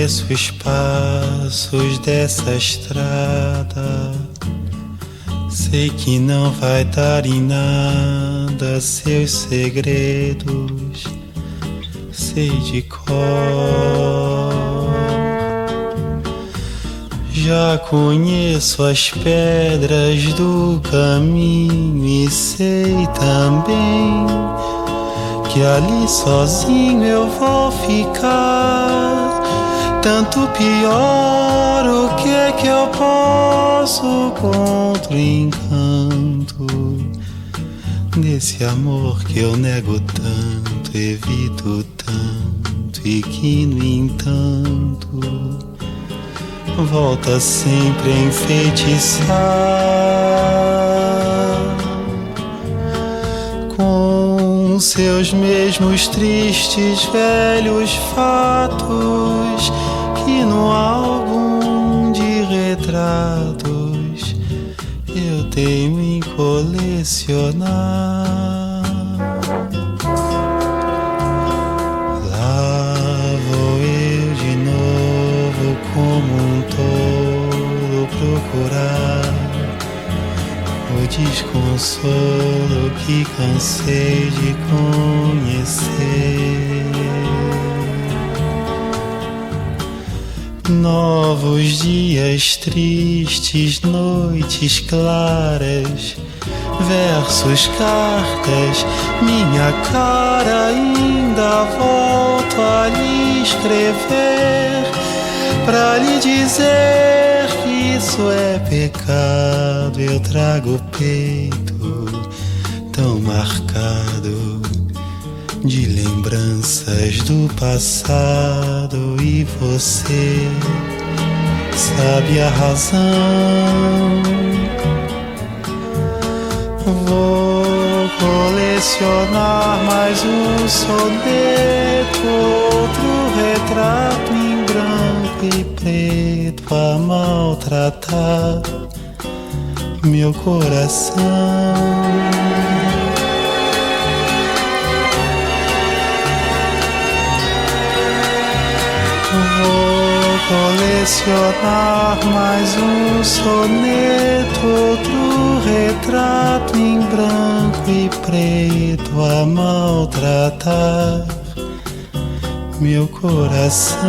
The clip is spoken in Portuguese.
conheço os passos dessa estrada. Sei que não vai dar em nada seus segredos. Sei de cor. Já conheço as pedras do caminho e sei também que ali sozinho eu vou ficar. Tanto pior, o que é que eu posso contra o encanto desse amor que eu nego tanto, evito tanto e que no entanto volta sempre a enfeitiçar com seus mesmos tristes velhos fatos que no álbum de retratos eu teimo em colecionar. Lá vou eu de novo como um tolo procurar o desconsolo que cansei de conhecer. Novos dias tristes, noites claras, versos, cartas, minha cara ainda volto a lhe escrever, pra lhe dizer que isso é pecado. Eu trago o peito tão marcado de lembranças do passado e você sabe a razão. Vou colecionar mais um soneto, outro retrato em branco e preto a maltratar meu coração. Vou colecionar mais um soneto, outro retrato em branco e preto a maltratar meu coração.